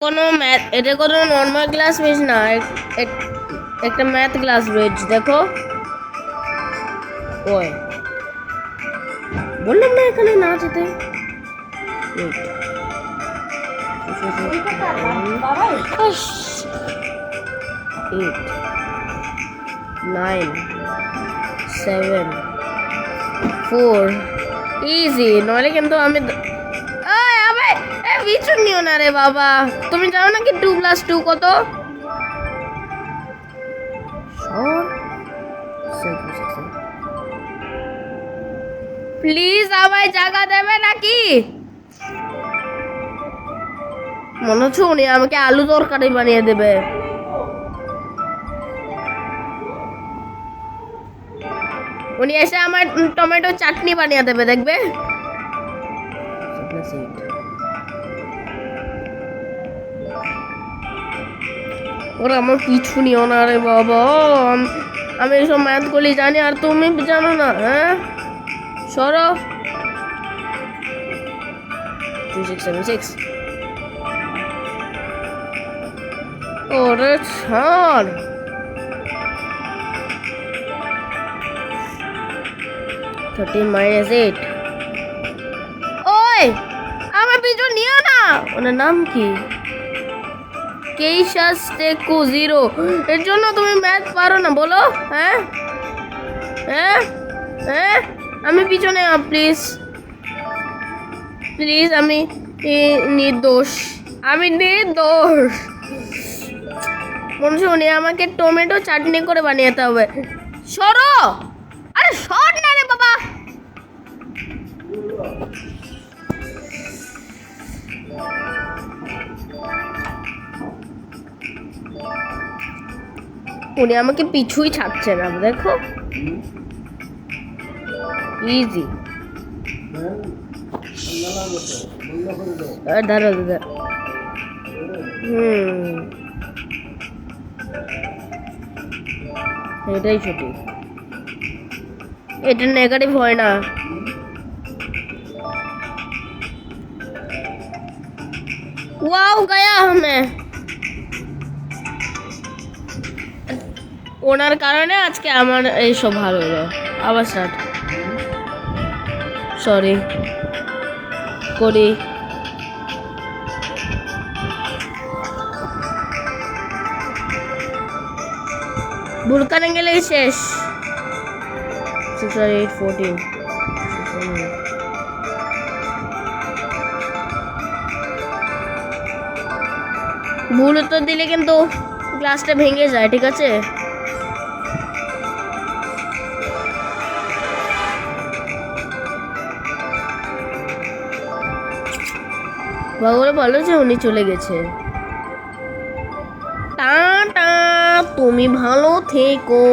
কোনো ম্যাথ, এটা কোনো নর্মাল ক্লাস বেজ না, একটা ম্যাথ ক্লাস বেজ। দেখো, ওই বললাম না এখানে না যেতে। Eight, 9, 7, 4 easy. নইলে কিন্তু আমি পিছু নিও না রে বাবা। তুমি জানো নাকি 2 + 2 কত? প্লিজ আমায় জায়গা দেবে নাকি? মনে হচ্ছে উনি আমাকে আলু তরকারি বানিয়ে দেবে। উনি এসে আমার টমেটো চাটনি বানিয়ে দেবে, দেখবে। ওরা আমার পিছু নিও না রে বাবা। আমি এসব ম্যাথগুলি জানি আর তুমি জানো না। হ্যাঁ, সরো। 2, 6, 7, 6। ওরে ছাড়। 13 - 8। ওই আমার পিছু নিও না। ওনার নাম কি? কেইশাস টেকু 0। এর জন্য তুমি ম্যাথ পারো না বলো? হ্যাঁ হ্যাঁ হ্যাঁ, আমি পিছনে, প্লিজ প্লিজ। আমি নির্দোষ, আমি নির্দোষ। মনে শুনি আমাকে টমেটো চাটনি করে বানিয়ে হবে। সরো। আরে সর না রে বাবা। উনি আমাকে পিছুই ছাড়ছে না, দেখো। ইজি। দাঁড়া দাদা। এটাই সঠিক। এটা নেগেটিভ হয় না। ওয়াও, গয়া হমে। ওনার কারণে আজকে আমার এইসব ভালো হলো। আবার স্টার্ট। সরি করি। ভুলকানে গেলে শেষ। 6 আর 8, 14। ভুল উত্তর দিলে কিন্তু ক্লাসটা ভেঙে যায়, ঠিক আছে? ভগবান ভালো যে উনি চলে গেছে। টাটা, তুমি ভালো থেকো।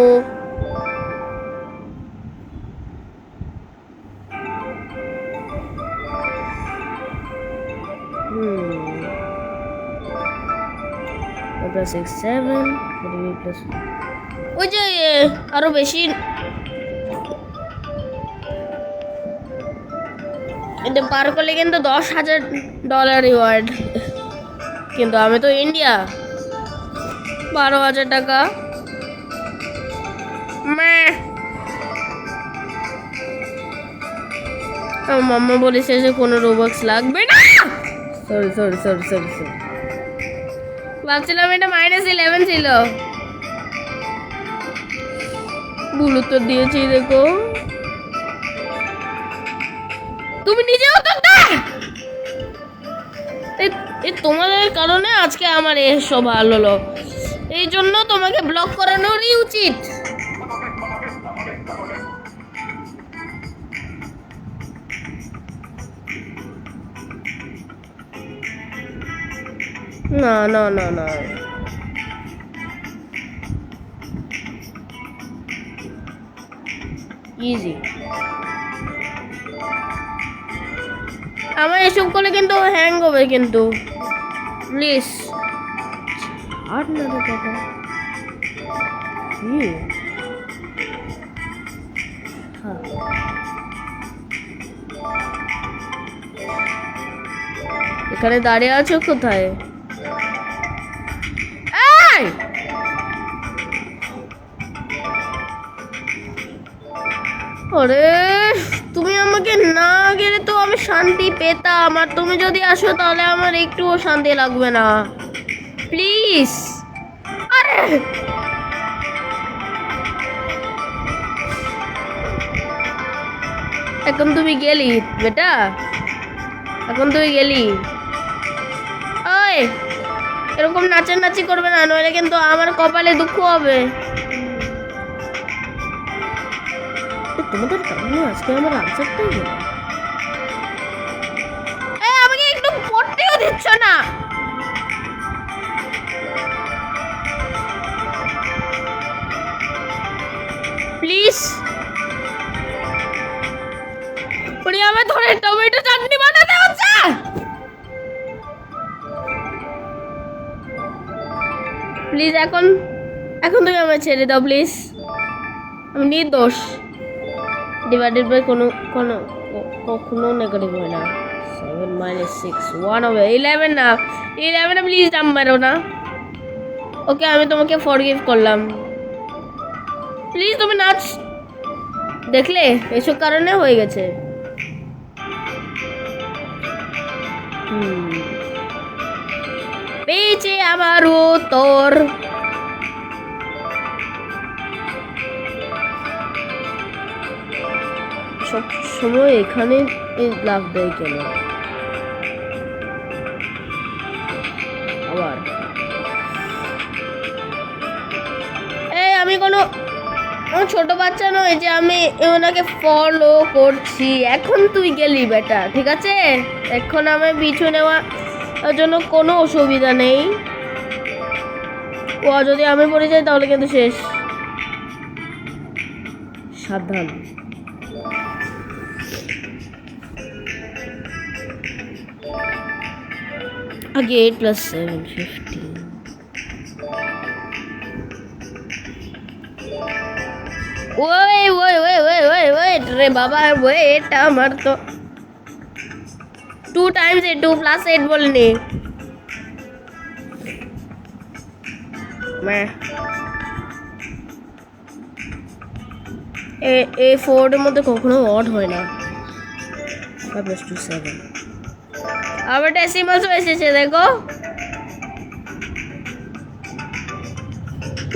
+6, 7, 48 ওই যে আরো বেশি। এটা পার করলে কিন্তু $10,000 রিওয়ার্ড। কিন্তু আমি তো ইন্ডিয়া। 12,000 টাকা। মাম্মা বলেছে যে কোনো রোবক্স লাগবে না। Sorry sorry sorry sorry sorry, ভাবছিলাম এটা -11 ছিল। ভুল উত্তর দিয়েছি, দেখো। তুমি নিজেও তো তোমাদের কারণে আজকে আমার এসব ভালো হলো। এই জন্য তোমাকে ব্লক করানোরই উচিত। না না না না, ইজি। আমার এসব করলে কিন্তু হ্যাং হবে, কিন্তু প্লিজ আর না রে বাবা। এখানে দাঁড়িয়ে আছো কোথায়? এই আরে তুমি আমাকে না গেলে তো আমি শান্তি পেতাম, আর তুমি যদি আসো তাহলে আমার একটুও শান্তি লাগবে না, প্লিজ। আরে এখন তুমি গেলি বেটা, এখন তুই গেলি। ওই এরকম নাচানাচি করবে না, নইলে কিন্তু আমার কপালে দুঃখ হবে। তোমাদের কারণে আজকে আমার আনসারটাই গেল। আমাকে একটু পড়তেও দিচ্ছ না। প্লিজ আমার ধরে টমেটো চাটনি বানাতে হচ্ছে। প্লিজ এখন তুমি আমায় ছেড়ে দাও প্লিজ, আমি নির্দোষ। ডিভাইডেড বাই কখনো নেগেটিভ হয় না। 7 - 6 1 হবে 11 না, 11 প্লিজ নাম মারো না। ওকে আমি তোমাকে ফরগিভ করলাম, প্লিজ তুমি নাচ। দেখলে এসব কারণে হয়ে গেছে। পেয়েছে আমারও তোর। সব সময় এখানে লাভ দেয় কেন আবার? আমি কোনো ছোট বাচ্চা নয় যে আমি ওনাকে ফলো করছি। এখন তুই গেলি বেটা, ঠিক আছে? এখন আমি পিছু নেওয়ার জন্য কোনো অসুবিধা নেই। ও যদি আমি পড়ে যাই তাহলে কিন্তু শেষ। সাবধান। আগে 8 + 7 15। ওয়েট রে বাবা, ওয়েট। আমার তো 2 × 8 2 + 8 বলনি। এই 4 এর মধ্যে কখনো অড হয় না। 5 + 2 7। আবার ডেসিমালস এসেছে দেখো।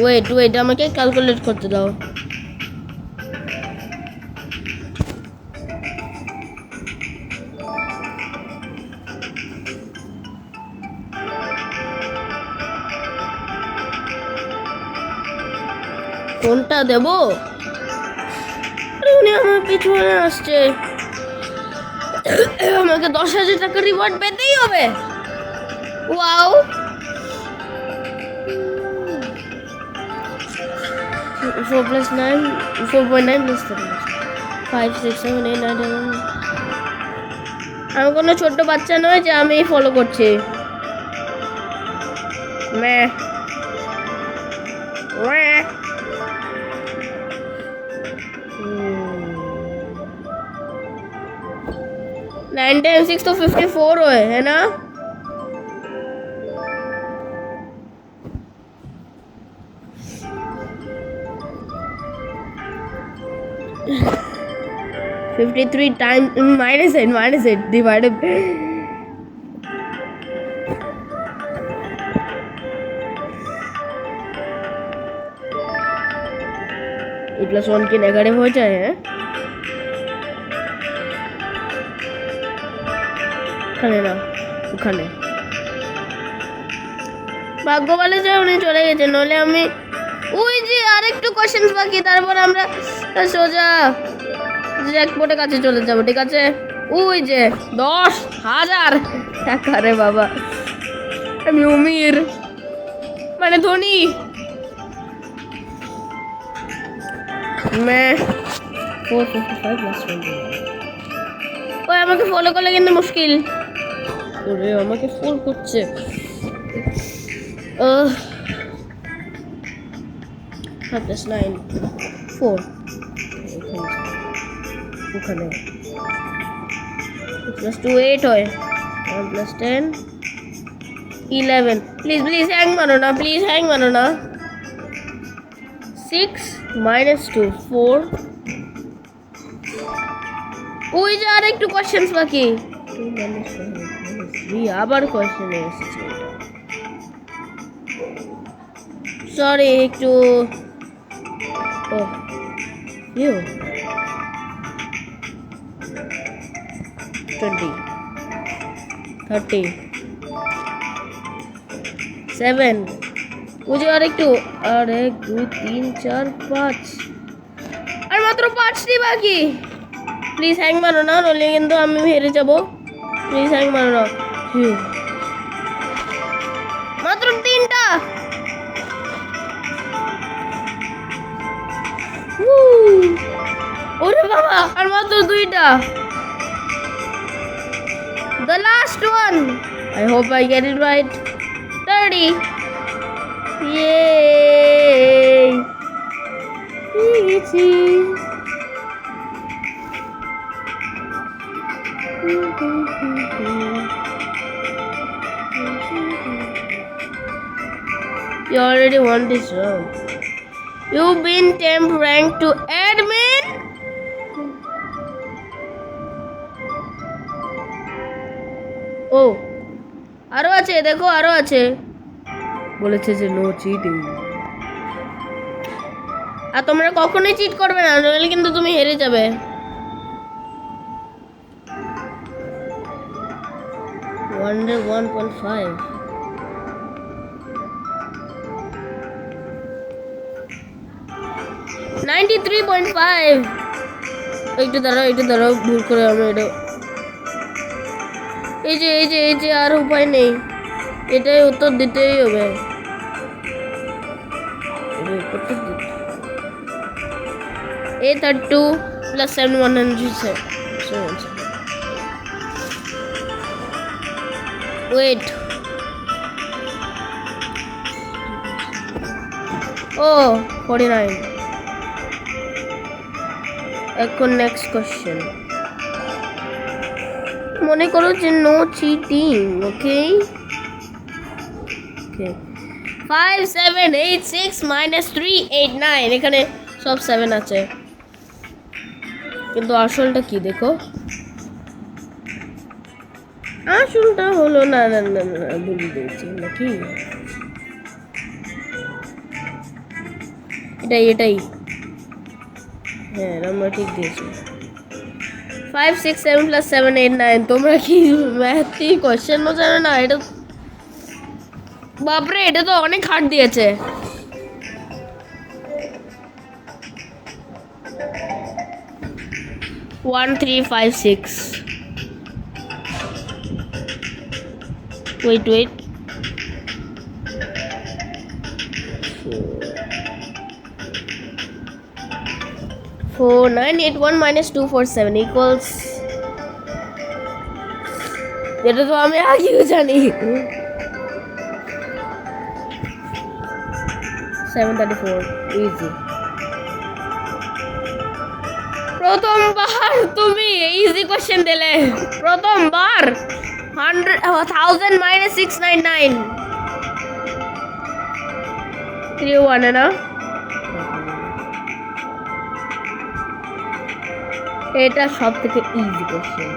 ওয়েট আমাকে ক্যালকুলেট করতে দাও। কোনটা দেবো? উনি আমার পিছনে আসছে। আমাকে 10,000 টাকা রিওয়ার্ড পেতেই হবে। ওয়াও, 4 + 9 4.9 + 3 5 6 7 8 9 10। আমি কোনো ছোট্ট বাচ্চা নয় যে আমি ফলো করছি। 9 × 6 तो 54 है ना? (53 times -8 divided 8 + 1 की नेगेटिव हो जाए हैं। ওখানে না, ওখানে ভাগ্য বলে যে উনি চলে গেছেন, নইলে আমি ওই যে আরেকটু কোশ্চেন্স বাকি, তারপর আমরা সোজা জ্যাকপটের কাছে চলে যাব, ঠিক আছে? ওই যে 10,000 টাকা রে বাবা, আমি অমির মানে ধনী। ওই আমাকে ফলো করলে কিন্তু মুশকিল। ওরে আমাকে ফোন করছে। 5 + 9 4 ওখানে 6 + 2 8 হয়। 1 + 10 11 প্লিজ হ্যাং মানো না না 6 minus 2 4 ওই যে আর একটু কোশ্চেনস বাকি 2 minus 3 আবার কোশ্চেন এসেছে সরি একটু ও ইউ 20 30 7 ওই যে আর একটু আর 1 2 3 4 5 আর মাত্র 5টি বাকি প্লিজ হ্যাং মারো না নইলে কিন্তু আমি হেরে যাব প্লিজ হ্যাং মারো না মাত্র 3টা ওরে বাবা আর মাত্র 2টা the last one I hope I get it right 30 yay easy you already won this round you've been temp ranked to admin ও আরো আছে দেখো আরো আছে বলেছে যে নো চিটিং আর তোমরা কখনোই চিট করবে না নইলে কিন্তু তুমি হেরে যাবে Wonder 1.5 93.5 একটু দাঁড়াও ভুল করে আমরা এটা এই যে আর উপায় নেই এটাই উত্তর দিতেই হবে A32 plus 7107 wait oh 49 এখন নেক্সট কোশ্চেন মনে করো যে নো চিটিং ওকে 5 7 8 6 minus 3 8 9 এখানে সব 7 আছে কিন্তু আসলটা কি দেখো আসলটা হলো না ভুল দিয়েছি নাকি এটাই হ্যাঁ আমরা ঠিক দিয়েছি 5 6 7 plus 7 8 9 তোমরা কি ম্যাথই কোশ্চেনও জানো না এটা বাপরে এটা তো অনেক হার্ড দিয়েছে One, 3, 5, 6 wait 4 9 8 1 minus 2 4 7 equals এটা তো আমি আগেও জানি 734 easy প্রথমবার তুমি ইজি কোশ্চেন দিলে প্রথমবার 1000 minus 699 301 না এটা সব থেকে ইজি কোশ্চেন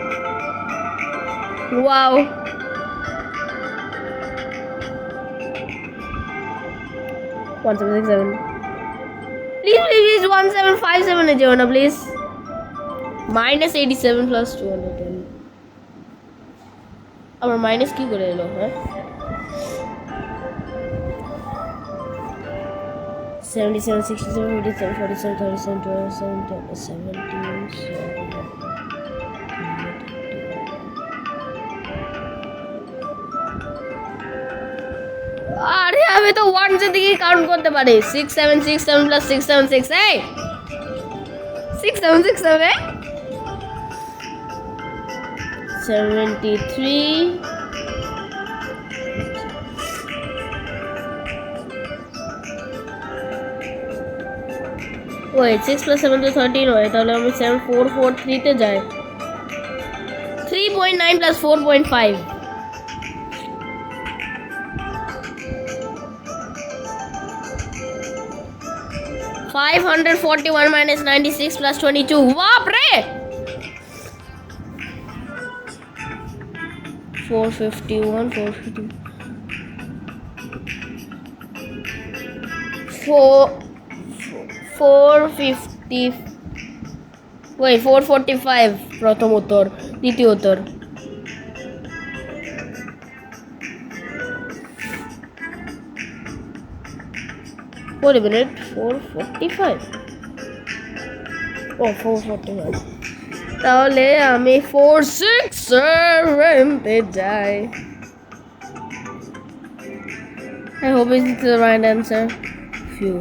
ওয়াও 1767 প্লিজ 1757 এ যেও না প্লিজ minus 87 plus 210 আমার মাইনাস কি করে এলো হ্যাঁ 77 67 87 47 37 27 আরে আমি তো 1 এর দিকে কাউন্ট করতে পারি 6767 plus 676 এই 6767 73 wait 6 plus 7 to 13 হয় তাহলে আমি 7443 তে যাই 3.9 plus 4.5 541 minus 96 plus 22. বাপরে 451 450 450 ওই 445 প্রথম উত্তর দ্বিতীয় উত্তর Wait a minute, 445 ও 445 তাহলে আমি 467 তে যাই I hope it's the right answer few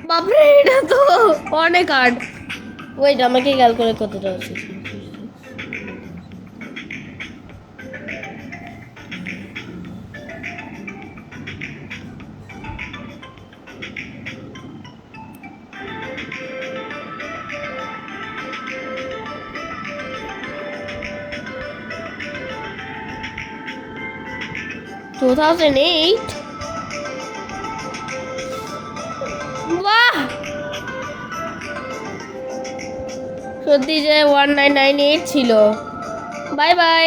বাপরে এটা তো অনেক হার্ড ওয়েট আমাকে ক্যালকুলেট করতে দাও 2008 বাহ সত্যি যে 1998 ছিল বাই বাই